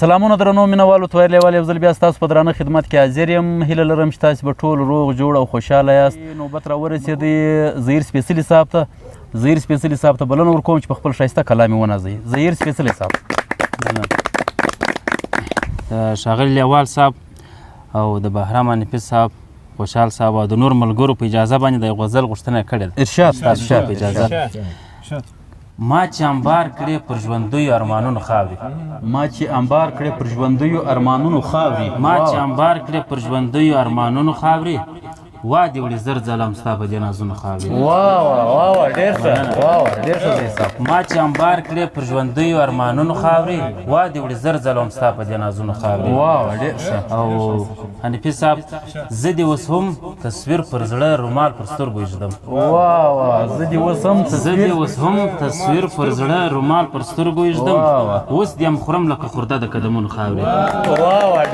سلامونه درنو مینهوالو تویل لیوال یو ځل بیا ستاسو په درانه خدمت کې حاضر یم. هیله لرم چې تاسې به ټول روغ جوړ او خوشحاله یاست. نوبت راورسېدی ظهیر سپېڅلي صاحب ته. ظهیر سپېڅلي صاحب ته بلنه ورکوم چې په خپل ښایسته کلام یې ونازوي. ظهیر سپېڅلي صاحب. د ښاغلي لیوال صاحب او د بهرام حنفي صاحب، خوشحال صاحب او د نور ملګرو په اجازه باندې د غزل غوښتنه کړې ده. ارشاد ستاسو په اجازه. ما چې انبار کړې پر ژوندیو ارمانونو خاورې، ما چې انبار کړې پر ژوندیو ارمانونو خاورې، ما چې انبار کړې پر ژوندیو ارمانونو خاورې، وا دې وړي زر ځلم ستا په دې نازونو خاورې. ډېر ښه ډېر ښه ځای صاحب. ما چې انبار کړې پر ژوندیو ارمانونو خاورې، وا دې وړي زر ځلم ستا په دې نازونو خاورې. ډېر ښه. او حنفي صاحب، زه دې اوس هم تصویر پر زړه رومال پر سترګو ایږدم. زه دې اوس هم تصویر پر زړه رومال پر سترګو ایږدم. اوس دې هم خورم لکه خورده د قدمونو خاورې.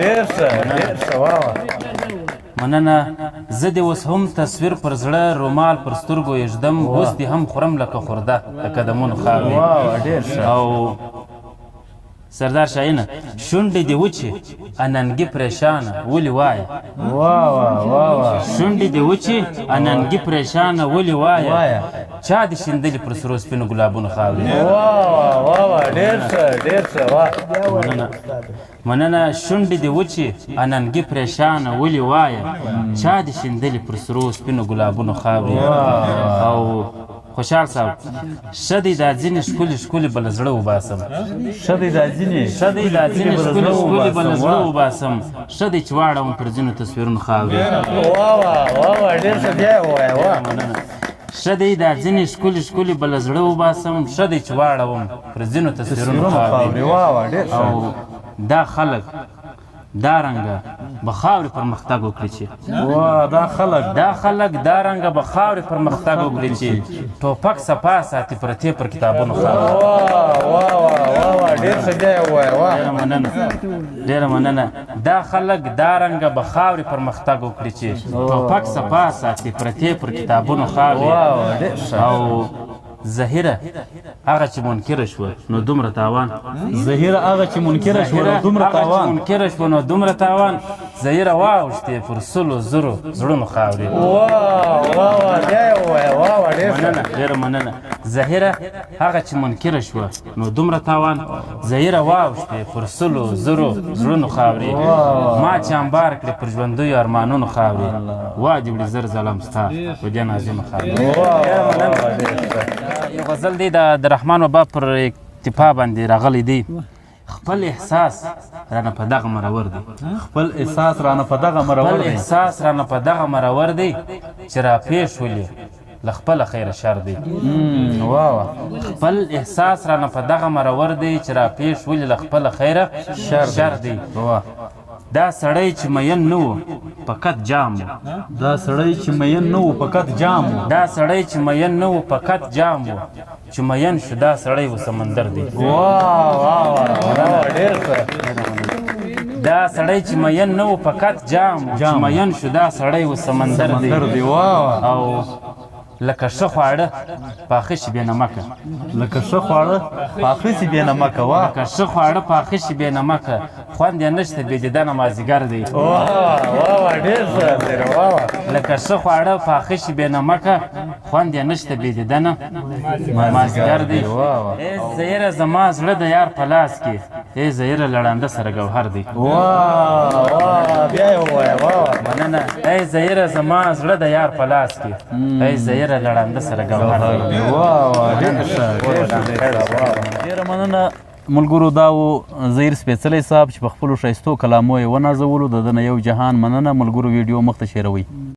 ډېر ښه ډېر ښه. مننه. زه دې اوس هم تصویر پر زړه رومال پر سترګو ایږدم. اوس دې هم خورم لکه خورده د قدمونو خاورې. ډېر ښه. او سردار شاهینه، شونډې دې وچې اننګي پریشانه ولې وایه. شونډې دې وچې اننګي پریشانه ولې وایه، چا دې شیندلي پر سرو سپینو ګلابونو خاورې. ډېر ښه ډېر ښه. مننه. شونډې دې وچې اننګي پریشانه ولې وایه، چا دې شیندلي پر سرو سپینو ګلابونو خاورې. او خوشحال صاحب، ښه دی دا ځینې ښکلي ښکلي به له زړه وباسم. ښه دی دا ځینې ښکلي ښکلي به له زړه وباسم. ښه دی چې واړوم پر ځینو تصویرونو خاورې. ښه دی دا ځینې ښکلي ښکلي به له زړه وباسم. ښه دی چې واړوم پر ځینو تصویرونو خاورې. او دا خلک دا رنګه به خاورې پرمختګ وکړي چې دا خلک دا رنګه به خاورې پرمختګ وکړي چې ټوپک صفا ساتي پرتې پر کتابونو خاورې. ډېره مننه. دا خلک دا رنګه به خاورې پرمختګ وکړي چې ټوپک صفا ساتي پرتې پر کتابونو خاورې. او ظهیره هغه چې منکره شوه نو دومره تاوان. ظهیره هغه چې منکره شوه نو دومره تاوان. منکره شوه نو دومره تاوان. ظهیره واوښتې پر سلو زرو زړونو خاورې. مننه. ډېره مننه. ظهیره هغه چې منکره شوه نو دومره تاوان. ظهیره واوښتې پر سلو زرو زړونو خاورې. ما چې انبار کړې پر ژوندیو ارمانونو خاورې، وا دې وړي زر ځلم ستا په دې نازونو خاورې. یو غزل دی د رحمان بابا پر اکتفا باندې راغلی دی. خپل احساس رانه په دغه مرور دی. خپل احساس رانه په دغه مرور دی. احساس رانه په دغه مرور دی چې را پیښ ولي له خپله خیره شر دی. خپل احساس رانه په دغه مرور دی چې را پیښ ولي له خپله خیره شر دی. دا سړی چې مین نه و فقط جام و. دا سړی چې مین نه و فقط جام و. دا سړی چې مین نه و فقط جام و، چې مین شو دا سړی و سمندر دی. دا سړی چې مین نه و فقط جام و، چې مین شو دا سړی و سمندر دی. او لکه ښه خواړه پاخه شي بې نمکه. لکه ښه خواړه پاخه شي بې نمکه. لکه ښه خواړه پاخه شي بې نمکه، خوند یې نشته بې دیدنه مازدیګر دی. لکه ښه خواړه پاخه شي بې نمکه، خوند یې نشته بې دیدنه مازدیګر دی. ای ظهیره زما زړه د یار په لاس کې، ای ظهیره لړنده سره ګوهر دی. مننه. ای ظهیره زما زړه د یار په لاس کې، ای ظهیره لړنده سره ګوهر دی. ډېره مننه ملګرو. دا و ظهیر سپېڅلی صاحب چې په خپلو ښایستو کلامو یې ونازولو. د ده نه یو جهان مننه. ملګرو ویډیو مخ ته شیروئ.